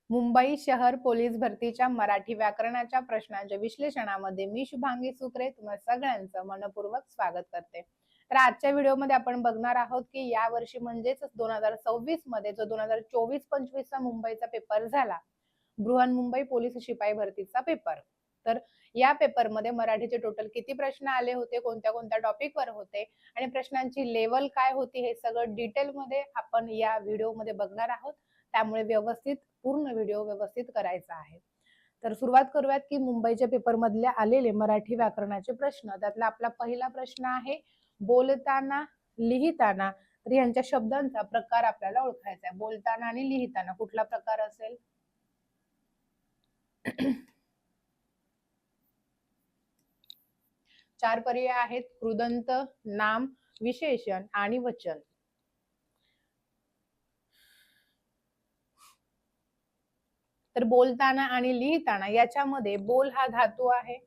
मुंबई शहर पोलीस भरतीच्या मराठी व्याकरणाच्या प्रश्नांच्या विश्लेषणामध्ये मी शुभांगी सुकरे तुम्हा सगळ्यांचं मनपूर्वक स्वागत करते। तर आजच्या व्हिडिओमध्ये आपण बघणार आहोत की या वर्षी म्हणजेच 2026 मध्ये जो 2024-25 चा मुंबईचा पेपर झाला, बृहन्मुंबई पोलीस शिपाई भरतीचा पेपर। तर या पेपरमध्ये मराठीचे टोटल किती प्रश्न आले होते, कोणत्या कोणत्या टॉपिकवर होते आणि प्रश्नांची लेवल काय होती, हे सगळं डिटेलमध्ये आपण या व्हिडिओमध्ये बघणार आहोत। त्यामुळे व्यवस्थित पूर्ण व्हिडिओ व्यवस्थित करायचा आहे। तर सुरुवात करूयात की मुंबईच्या पेपर मधले आलेले मराठी व्याकरणाचे प्रश्न। त्यातला आपला पहिला प्रश्न आहे बोलताना लिहिताना। तर यांच्या शब्दांचा प्रकार आपल्याला ओळखायचा आहे। बोलताना आणि लिहिताना कुठला प्रकार असेल? चार पर्याय आहेत: कृदंत, नाम, विशेषण आणि वचन। तर बोलताना आणि लिहिताना याच्यामध्ये बोल हा धातू आहे,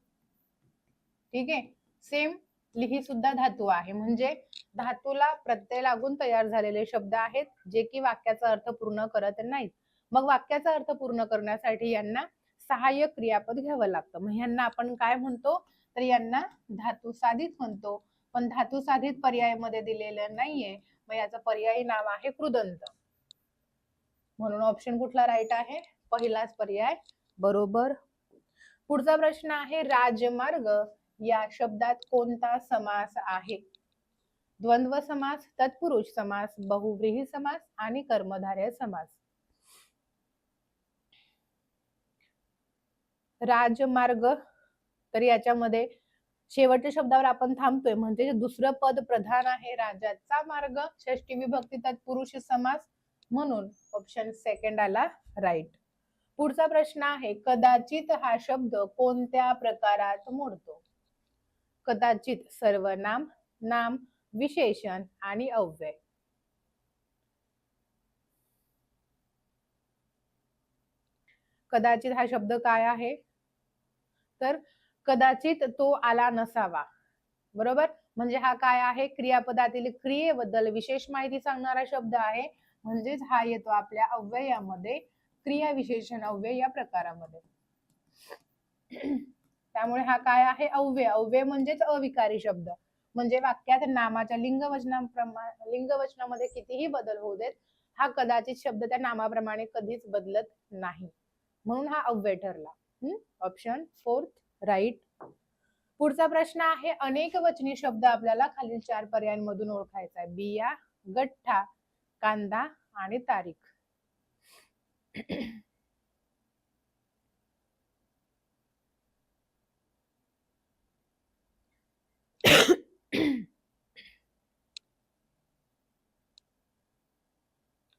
ठीक आहे। सेम लिही सुद्धा धातू आहे, म्हणजे धातूला प्रत्यय लागून तयार झालेले शब्द आहेत जे की वाक्याचा अर्थ पूर्ण करत नाहीत। मग वाक्याचा अर्थ पूर्ण करण्यासाठी यांना सहाय्यक क्रियापद घ्यावं लागतं। मग यांना आपण काय म्हणतो? तर यांना धातू साधित म्हणतो। पण धातू साधित पर्यायामध्ये दिलेलं नाहीये, मग याचं पर्यायी नाव आहे कृदंत। म्हणून ऑप्शन कुठला राईट आहे? पहिलाच पर्याय बरोबर। पुढचा प्रश्न आहे राजमार्ग या शब्दात कोणता समास आहे? द्वंद्व समास, तत्पुरुष समास, बहुव्रीही समास आणि कर्मधारय समास। राजमार्ग, तर याच्यामध्ये शेवटच्या शब्दावर आपण थांबतोय, म्हणजे दुसरं पद प्रधान आहे, राजाचा मार्ग, षष्टी विभक्ती तत्पुरुष समास, म्हणून ऑप्शन सेकंड आला राईट। पुढचा प्रश्न आहे कदाचित हा शब्द कोणत्या प्रकारात मोडतो? कदाचित सर्वनाम, नाम, विशेषण आणि अव्यय। कदाचित हा शब्द काय आहे? तर कदाचित तो आला नसावा, बरोबर। म्हणजे हा काय आहे? क्रियापदातील क्रियेबद्दल विशेष माहिती सांगणारा शब्द आहे, म्हणजेच हा येतो आपल्या अव्ययामध्ये, क्रिया विशेषण अव्यय या प्रकारामध्ये। त्यामुळे हा काय आहे? अव्यय। अव्यय म्हणजेच अविकारी शब्द, म्हणजे वाक्यात नामाच्या लिंगवचनामध्ये कितीही बदल होऊ देत, हा कदाचित शब्द त्या नामाप्रमाणे कधीच बदलत नाही, म्हणून हा अव्यय ठरला। Option fourth right. पुढचा प्रश्न आहे अनेक वचनी शब्द आपल्याला खालील चार पर्यायांमधून ओळखायचा आहे: बिया, गठ्ठा, कांदा आणि तारीख।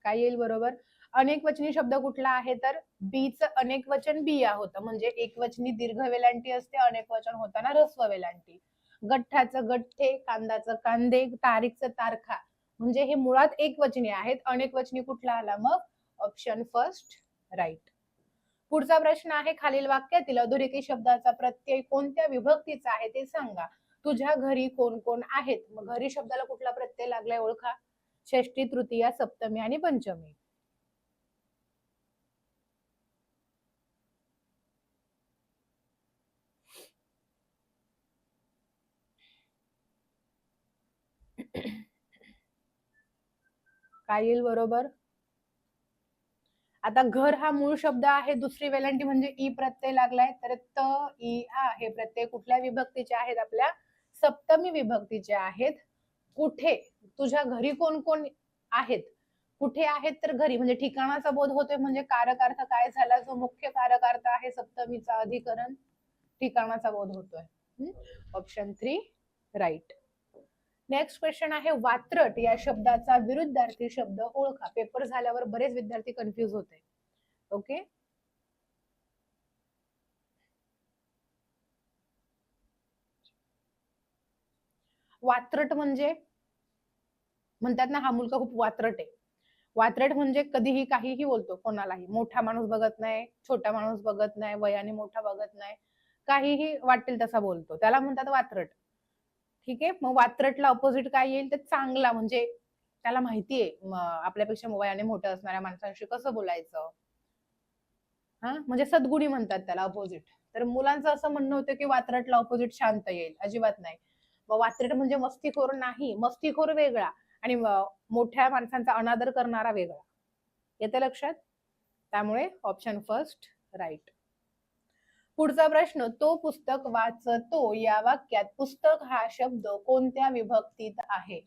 काय येईल बरोबर? अनेक वचनी शब्द कुठला आहे? तर बीचं अनेक वचन बिया होतं, म्हणजे एक वचनी दीर्घ वेलांटी असते, अनेक वचन होताना ह्रस्व वेलांटी। गठ्ठाचं गठ्ठे, कांदाचं कांदे, तारीखचं तारखा, म्हणजे हे मुळात एक वचनी आहेत। अनेक वचनी कुठला आला मग? Option first right. पुढचा प्रश्न आहे खालील वाक्यातील अधोरेखित शब्दाचा प्रत्यय कोणत्या विभक्तीचा आहे ते सांगा। तुझ्या घरी कोण कोण आहेत? मग घरी शब्दाला कुठला प्रत्यय लागलाय ओळखा? षष्टी, तृतीया, सप्तमी आणि पंचमी। काय येईल बरोबर? आता घर हा मूळ शब्द आहे, दुसरी वेलांटी म्हणजे ई प्रत्यय लागलाय, तर त, ई, आ हे प्रत्यय कुठल्या विभक्तीचे आहेत? आपल्या सप्तमी विभक्तीचे आहेत। कुठे? तुझ्या घरी कोण कोण आहेत? कुठे आहेत? तर घरी, म्हणजे ठिकाणाचा बोध होतोय, म्हणजे कारक अर्थ काय झाला? जो मुख्य कारक अर्थ आहे सप्तमीचा अधिकरण, ठिकाणाचा बोध होतोय। Option 3 right. नेक्स्ट क्वेश्चन आहे वात्रट या शब्दाचा विरुद्धार्थी शब्द ओळखा। पेपर झाल्यावर बरेच विद्यार्थी कन्फ्युज होते, ओके। वात्रट म्हणजे म्हणतात ना, हा मुलगा खूप वात्रट आहे। वात्रट म्हणजे कधीही काहीही बोलतो, कोणालाही। मोठा माणूस बघत नाही, छोटा माणूस बघत नाही, वयाने मोठा बघत नाही, काहीही वाटेल तसा बोलतो, त्याला म्हणतात वात्रट, ठीक आहे। मग वात्रटला ऑपोजिट काय येईल? तर चांगला, म्हणजे त्याला माहितीये आपल्यापेक्षा वयाने मोठं असणाऱ्या माणसांशी कसं बोलायचं, म्हणजे सद्गुणी म्हणतात त्याला, अपोजिट. तर मुलांचं असं म्हणणं होतं की वात्रटला अपोजिट शांत येईल. अजिबात नाही. मग वात्रट म्हणजे मस्तीखोर नाही, मस्तीखोर वेगळा आणि मोठ्या माणसांचा अनादर करणारा वेगळा. येते लक्षात? त्यामुळे ऑप्शन फर्स्ट राईट. पुढचा प्रश्न, तो पुस्तक वाचतो या वाक्यात पुस्तक हा शब्द कोणत्या विभक्तीत आहे?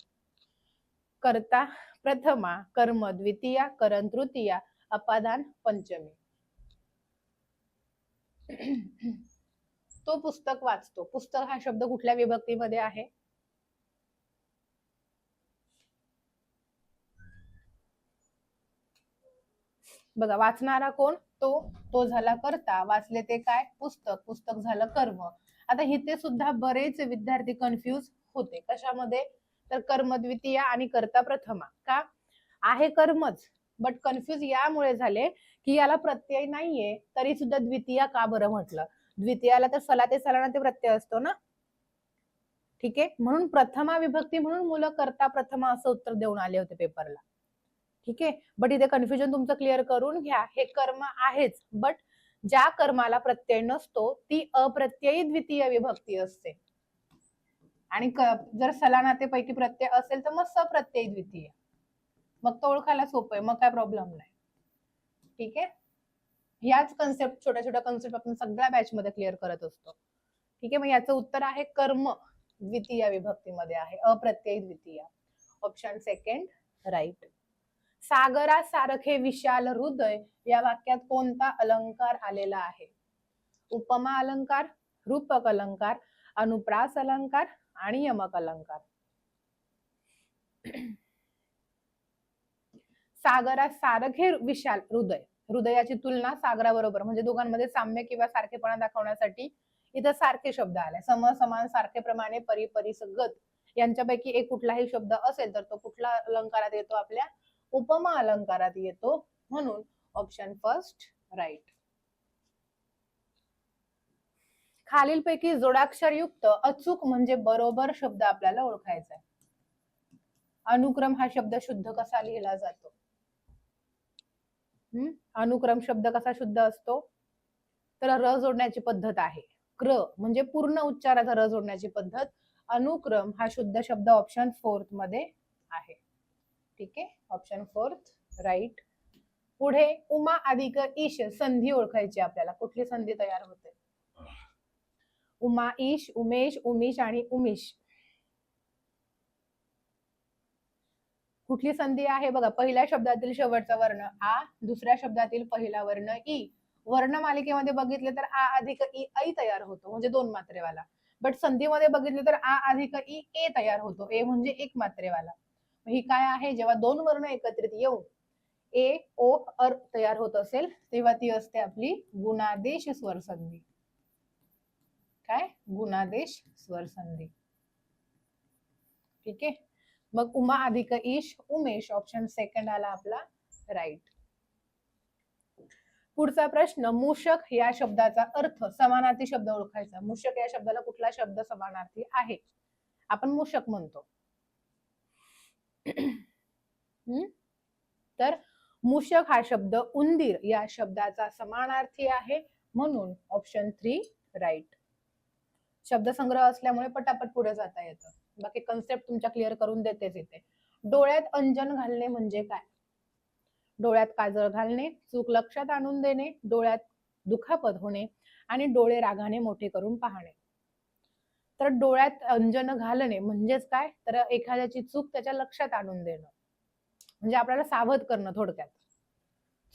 कर्ता प्रथमा, कर्म द्वितीया, करण तृतीया, अपादान पंचमी. तो पुस्तक वाचतो, पुस्तक हा शब्द कुठल्या विभक्तीमध्ये आहे? बघा, वाचणारा कोण? तो झाला कर्ता, वाचले ते काय? पुस्तक, पुस्तक झालं कर्म. आता इथे सुद्धा बरेच विद्यार्थी कन्फ्यूज होते. कशामध्ये? तर कर्म द्वितीया आणि कर्ता प्रथमा. का आहे कर्मच, बट कन्फ्यूज यामुळे झाले की याला प्रत्यय नाहीये, तरी सुद्धा द्वितीया का बरं म्हटलं? द्वितीयाला तर सला ते सलाना ते प्रत्यय असतो ना. ठीक आहे, म्हणून प्रथमा विभक्ती म्हणून मुलं कर्ता प्रथमा असं उत्तर देऊन आले होते पेपरला. ठीक आहे, बट इथे कन्फ्युजन तुमचं क्लिअर करून घ्या. हे कर्म आहेच, बट ज्या कर्माला प्रत्यय नसतो ती अप्रत्ययी द्वितीय विभक्ती असते. आणि जर सलानातेपैकी प्रत्यय असेल तर मग सप्रत्ययी द्वितीय. मग तो ओळखायला सोपं आहे, मग काय प्रॉब्लेम नाही. ठीक आहे, याच कन्सेप्ट, छोट्या छोट्या कन्सेप्ट आपण सगळ्या बॅच मध्ये क्लिअर करत असतो. ठीक आहे, मग याचं उत्तर आहे कर्म द्वितीय विभक्तीमध्ये आहे, अप्रत्ययी द्वितीय. Option second right. सागरासारखे विशाल हृदय या वाक्यात कोणता अलंकार आलेला आहे? उपमा अलंकार, रूपक अलंकार, अनुप्रास अलंकार आणि यमक अलंकार. सागरासारखे विशाल हृदय, हृदयाची तुलना सागराबरोबर, म्हणजे दोघांमध्ये साम्य किंवा सारखेपणा दाखवण्यासाठी इथं सारखे शब्द आले. सम, समान, सारखेप्रमाणे, परी, परिसगत यांच्यापैकी एक कुठलाही शब्द असेल तर तो कुठला अलंकारात येतो? आपल्या उपमा अलंकारात येतो. म्हणून ऑप्शन फर्स्ट राईट. खालीलपैकी जोडाक्षर युक्त अचूक म्हणजे बरोबर शब्द आपल्याला ओळखायचा आहे. अनुक्रम हा शब्द शुद्ध कसा लिहिला जातो? अनुक्रम शब्द कसा शुद्ध असतो? तर र जोडण्याची पद्धत आहे. क्र म्हणजे पूर्ण उच्चाराचा र जोडण्याची पद्धत. अनुक्रम हा शुद्ध शब्द ऑप्शन फोर्थ मध्ये आहे. ठीक आहे, ऑप्शन फोर्थ राईट. पुढे उमा अधिक ईश संधी ओळखायची आपल्याला. कुठली संधी तयार होते? उमा, ईश, उमेश, उमिश आणि उमिश. कुठली संधी आहे? बघा, पहिल्या शब्दातील शेवटचा वर्ण आ, दुसऱ्या शब्दातील पहिला वर्ण ई. वर्णमालिकेमध्ये बघितले तर आ अधिक ई ऐ तयार होतो, म्हणजे दोन मात्रेवाला. बट संधीमध्ये बघितले तर आ अधिक ई ए तयार होतो, ए म्हणजे एक मात्रेवाला. ही काय आहे? जेव्हा दोन वर्ण एकत्रित येऊन ए ओ अर तयार होत असेल तेव्हा ती असते आपली गुणादेश स्वर संधी. काय? गुणादेश स्वर संधी. ठीक आहे, मग उमा अधिक ईश उमेश, ऑप्शन सेकंड आला आपला राईट. पुढचा प्रश्न, मूषक या शब्दाचा अर्थ, समानार्थी शब्द ओळखायचा. मूषक या शब्दाला कुठला शब्द समानार्थी आहे? आपण मूषक म्हणतो. तर मूषक हा शब्द उंदीर या शब्दाचा समानार्थी आहे. म्हणून ऑप्शन 3 राईट. शब्दसंग्रह असल्यामुळे पटापट पुढे जाता येतं. बाकी कन्सेप्ट तुमच्या क्लिअर करून देतेच इथे. डोळ्यात अंजन घालणे म्हणजे काय? डोळ्यात काजळ घालणे, चूक लक्षात आणून देणे, डोळ्यात दुखापत होणे आणि डोळे रागाने मोठे करून पाहणे. तर डोळ्यात अंजन घालणे म्हणजेच काय? तर एखाद्याची चूक त्याच्या लक्षात आणून देणं, म्हणजे आपल्याला सावध करणं थोडक्यात.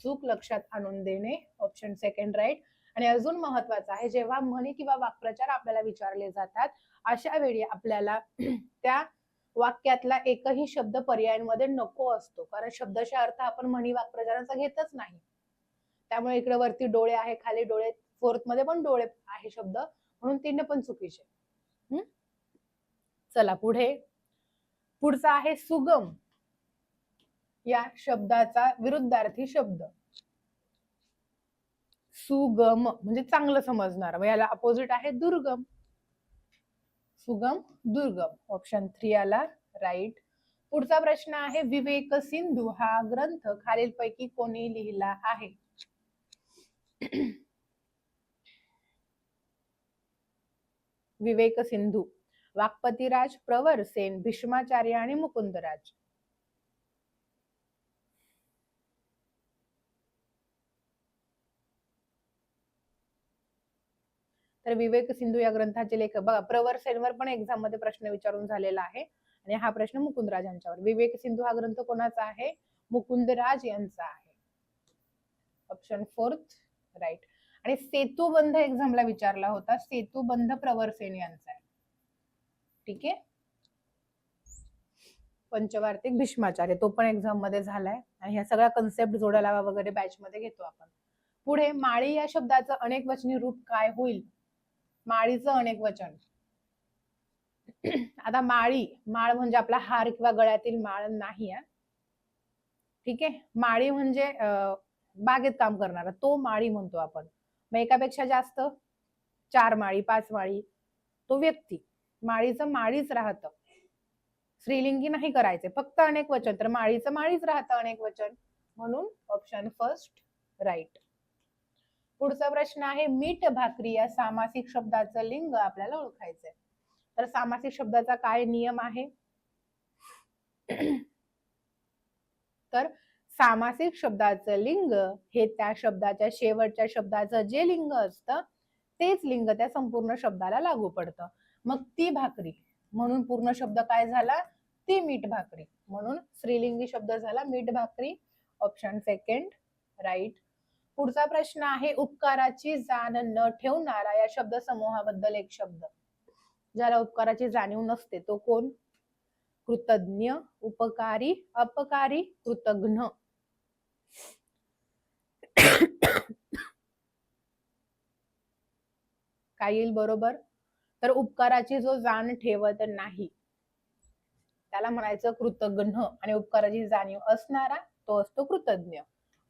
चूक लक्षात आणून देणे, ऑप्शन सेकंड राईट. आणि अजून महत्वाचं आहे, जेव्हा म्हणी किंवा वाक्प्रचार आपल्याला विचारले जातात अशा वेळी आपल्याला त्या वाक्यातला एकही शब्द पर्यायांमध्ये नको असतो, कारण शब्दशः अर्थ आपण म्हणी वाक्प्रचारांचा घेतच नाही. त्यामुळे इकडे वरती डोळे आहे, खाली डोळे, फोर्थ मध्ये पण डोळे आहे शब्द, म्हणून 3 पण चुकीचे. चला पुढे. पुढचा आहे सुगम या शब्दाचा विरुद्धार्थी शब्द. सुगम म्हणजे चांगलं समजणार, मग याला अपोजिट आहे दुर्गम. सुगम, दुर्गम, ऑप्शन 3 आला राईट. पुढचा प्रश्न आहे, विवेक सिंधू हा ग्रंथ खालीलपैकी कोणी लिहिला आहे? विवेक सिंधू, वाक्पतीराज, प्रवरसेन, भीष्माचार्य आणि मुकुंदराज. तर विवेक सिंधू या ग्रंथाचे लेखक बघा, प्रवरसेनवर पण एक्झाम मध्ये प्रश्न विचारून झालेला आहे आणि हा प्रश्न मुकुंदराज यांच्यावर. विवेक सिंधू हा ग्रंथ कोणाचा आहे? मुकुंदराज यांचा आहे. Option 4 right. आणि सेतुबंध एक्झामला विचारला होता, सेतुबंध प्रवरसेन यांचा आहे. ठीक आहे. पंचवार्तिक भीष्माचार्य तो पण एक्झाम मध्ये झालाय आणि ह्या सगळ्या कन्सेप्ट जोडायला वगैरे बॅच मध्ये घेतो आपण. पुढे माळी या शब्दाचं अनेक वचनी रूप काय होईल? माळीचं अनेक वचन. आता माळी, माळ म्हणजे आपला हार किंवा गळ्यातील माळ नाही आहे. ठीक आहे. माळी म्हणजे बागेत काम करणारा, तो माळी म्हणतो आपण. मग एकापेक्षा जास्त, 4 माळी 5 माळी, तो व्यक्ती. माळीचं माळीच राहतं, स्त्रीलिंगी नाही करायचे, फक्त अनेक वचन. तर माळीचं माळीच राहतं अनेक वचन, म्हणून ऑप्शन 1 राईट. पुढचा प्रश्न आहे, मीठ भाकरी या सामासिक शब्दाचं लिंग आपल्याला ओळखायचंय. तर सामासिक शब्दाचा काय नियम आहे? तर सामासिक शब्दाचं लिंग हे त्या शब्दाच्या शेवटच्या शब्दाचं जे लिंग असतं तेच लिंग त्या संपूर्ण शब्दाला लागू पडतं. मग ती भाकरी म्हणून पूर्ण शब्द काय झाला? ती मीठ भाकरी, म्हणून स्त्रीलिंगी शब्द झाला मीठ भाकरी. Option 2 right. पुढचा प्रश्न आहे, उपकाराची जाण न ठेवणारा या शब्द समूहाबद्दल एक शब्द. ज्याला उपकाराची जाणीव नसते तो कोण? कृतज्ञ, उपकारी, अपकारी, कृतघ्न. काय येईल बरोबर? तर उपकाराची जो जाण ठेवत नाही त्याला म्हणायचं कृतघ्न, आणि उपकाराची जाणीव असणारा तो असतो कृतज्ञ.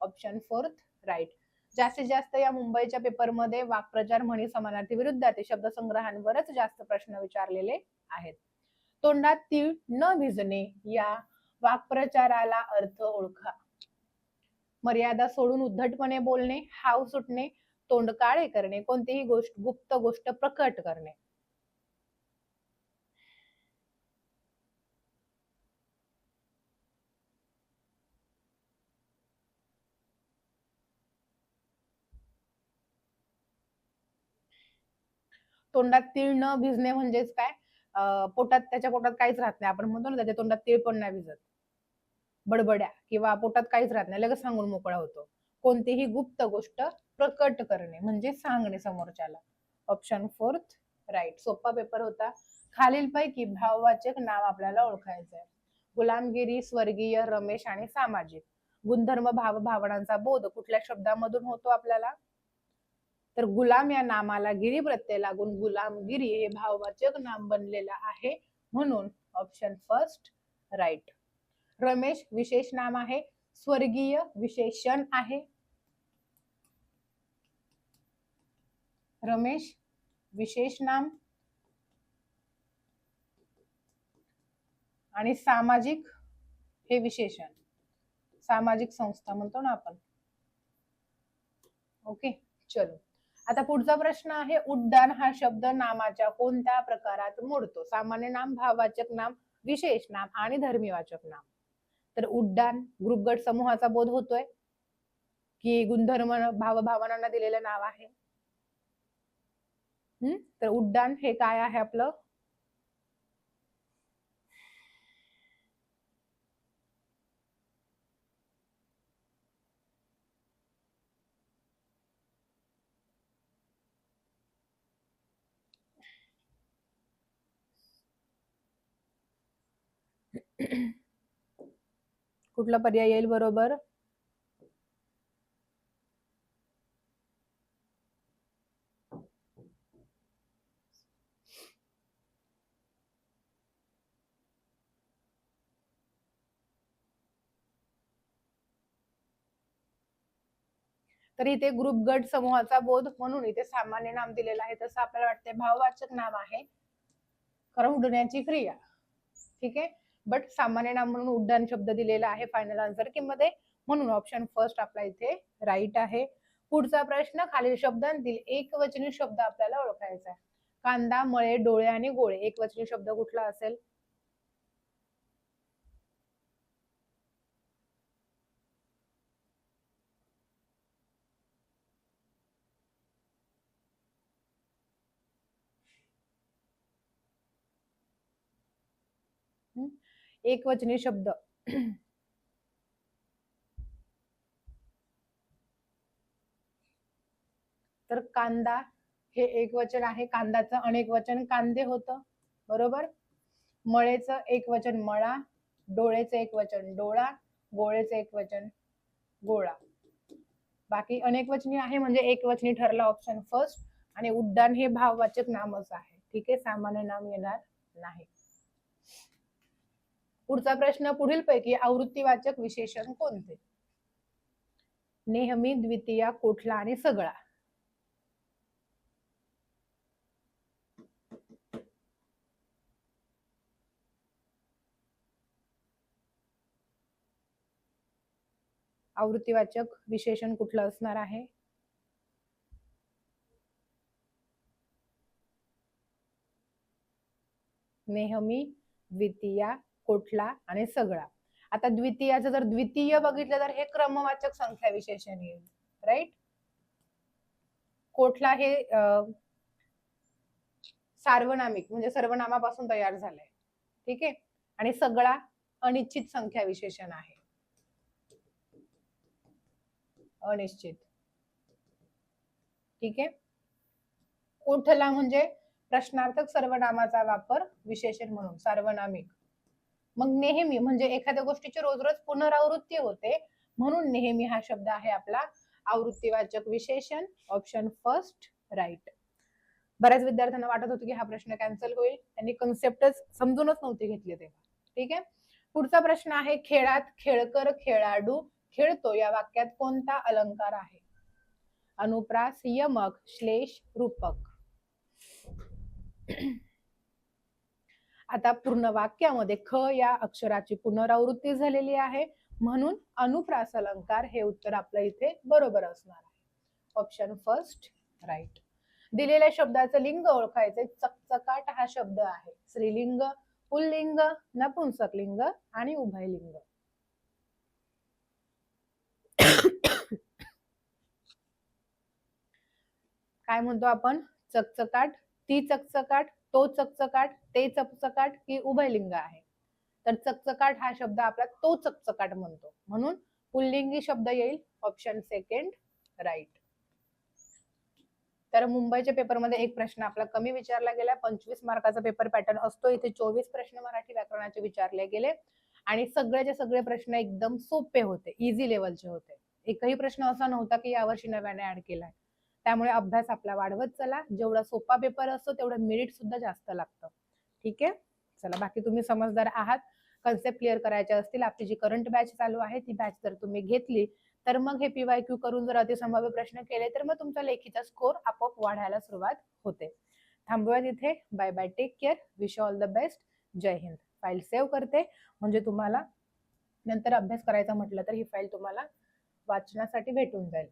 Option 4 right. जास्तीत जास्त या मुंबईच्या पेपरमध्ये वाक्प्रचार, म्हणी, समानार्थी, विरुद्धार्थी शब्दसंग्रहांवरच जास्त प्रश्न विचारलेले आहेत. तोंडात तीळ न भिजणे या वाक्प्रचाराला अर्थ ओळखा. मर्यादा सोडून उद्धटपणे बोलणे, हाव सुटणे, तोंड काळे करणे, कोणतीही गोष्ट गुप्त गोष्ट प्रकट करणे. तोंडात तीळ न भिजणे म्हणजेच काय? पोटात, त्याच्या पोटात काहीच राहत नाही, आपण म्हणतो ना त्याच्या तोंडात तीळ पण नाही भिजत, बडबड्या किंवा पोटात काहीच राहत नाही, लगेच सांगून मोकळा होतो. कोणतीही गुप्त गोष्ट प्रकट करणे म्हणजे सांगणे समोरच्याला. Option 4 right. सोपा पेपर होता. खालीलपैकी भाववाचक नाव आपल्याला ओळखायचं आहे. गुलामगिरी, स्वर्गीय, रमेश आणि सामाजिक. गुणधर्म, भाव, भावनांचा बोध कुठल्या शब्दामधून होतो आपल्याला? तर गुलाम या नामाला गिरी प्रत्यय लागून गुलामगिरी हे भाववाचक नाम बनलेलं आहे, म्हणून ऑप्शन 1 राईट. रमेश विशेष नाम आहे, स्वर्गीय विशेषण आहे. रमेश विशेष नाम, आणि सामाजिक हे विशेषण, सामाजिक संस्था म्हणतो ना आपण. ओके चलो. आता पुढचा प्रश्न आहे, उड्डाण हा शब्द नामाच्या कोणत्या प्रकारात मोडतो? सामान्य नाम, भाववाचक नाम, विशेष नाम आणि धर्मीवाचक नाम. तर उड्डाण ग्रुप गट समूहाचा बोध होतोय की गुणधर्म भावभावनांना दिलेलं नाव आहे? तर उड्डाण हे काय आहे आपलं? कुठला पर्याय येईल बरोबर? तर इथे ग्रुप गट समूहाचा बोध म्हणून इथे सामान्य नाम दिलेलं आहे, तसं आपल्याला वाटते भाववाचक नाम आहे, कारण उडण्याची क्रिया. ठीक आहे, बट सामान्य नाम म्हणून उड्डाण शब्द दिलेला आहे फायनल आन्सर की मध्ये, म्हणून ऑप्शन 1 आपला इथे राईट आहे. पुढचा प्रश्न, खालील शब्दांतील एकवचनी शब्द आपल्याला ओळखायचा आहे. कांदा, मळे, डोळे आणि गोळे. एकवचनी शब्द कुठला असेल? एकवचनी शब्द तर कांदा हे एक वचन आहे. कांदाचं अनेक वचन कांदे होतं, बरोबर. मळेचं एक वचन मळा, डोळेचं एक वचन डोळा, गोळेचं एक वचन गोळा. बाकी अनेक वचनी आहे म्हणजे एक वचनी ठरला ऑप्शन फर्स्ट. आणि उड्डाण हे भाववाचक नामच आहे, ठीक आहे, सामान्य नाम येणार नाही. पुढचा प्रश्न, पुढील पैकी आवृत्तीवाचक विशेषण कोणते? नेहमी, द्वितीया, कोठला आणि सगळा. आवृत्तीवाचक विशेषण कुठलं असणार आहे? नेहमी, द्वितीया, कोठला आणि सगळा. आता द्वितीयाचं जर द्वितीय बघितलं तर हे क्रमवाचक संख्या विशेषण येईल, राईट. कोठला हे सार्वनामिक म्हणजे सर्वनामापासून तयार झालंय, ठीक आहे. आणि सगळा अनिश्चित संख्या विशेषण आहे, अनिश्चित, ठीक आहे. कोठला म्हणजे प्रश्नार्थक सर्वनामाचा वापर विशेषण म्हणून, सार्वनामिक. मग नेहमी म्हणजे एखाद्या गोष्टीची रोज रोज पुनरावृत्ती होते, म्हणून नेहमी हा शब्द आहे आपला आवृत्तीवाचक विशेषण, ऑप्शन फर्स्ट राईट. बऱ्याच विद्यार्थ्यांना वाटत होतं की हा प्रश्न कॅन्सल होईल, त्यांनी कन्सेप्टच समजूनच नव्हते घेतले तेव्हा, ठीक आहे. पुढचा प्रश्न आहे, खेळात खेळकर, खेळाडू, खेळतो या वाक्यात कोणता अलंकार आहे? अनुप्रास, यमक, श्लेष, रूपक. आता पूर्ण वाक्यामध्ये ख या अक्षराची पुनरावृत्ती झालेली आहे, म्हणून अनुप्रास अलंकार हे उत्तर आपलं इथे बरोबर असणार आहे, ऑप्शन फर्स्ट राईट. दिलेल्या शब्दाचं लिंग ओळखायचे. चकचकाट हा शब्द आहे स्त्रीलिंग, पुल्लिंग, नपुंसकलिंग आणि उभयलिंग. काय म्हणतो आपण? चकचकाट, ती चकचकाट, तो चकचकाट, ते चकचकाट की उभयलिंग आहे? तर चकचकाट हा शब्द आपला तो चकचकाट म्हणतो, म्हणून पुल्लिंगी शब्द येईल, ऑप्शन सेकंड राईट. तर मुंबईच्या पेपरमध्ये एक प्रश्न आपला कमी विचारला गेला. 25 मार्काचा पेपर पॅटर्न असतो. इथे 24 प्रश्न मराठी व्याकरणाचे विचारले गेले आणि सगळेचे सगळे प्रश्न एकदम सोपे होते, इझी लेवलचे होते. एकही प्रश्न असा नव्हता की यावर्षी नव्याने ऍड केलाय. त्यामुळे अभ्यास आपला वाढवत चला. जेवढा सोपा पेपर असतो तेवढं मेरिट सुद्धा जास्त लागतं, ठीक आहे. चला, बाकी तुम्ही समजदार आहात. कन्सेप्ट क्लिअर करायचे असतील, आपली जी करंट बॅच चालू आहे ती बॅच जर तुम्ही घेतली तर मग हे PYQ करून जर अतिसंभाव्य प्रश्न केले तर मग तुमचा लेखीचा स्कोर आपोआप वाढायला सुरुवात होते. थांबूया तिथे. Bye bye, take care, wish all the best. जय हिंद. फाईल सेव्ह करते म्हणजे तुम्हाला नंतर अभ्यास करायचा म्हटलं तर ही फाईल तुम्हाला वाचनासाठी भेटून जाईल.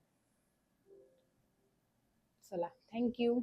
चला, थँक्यू.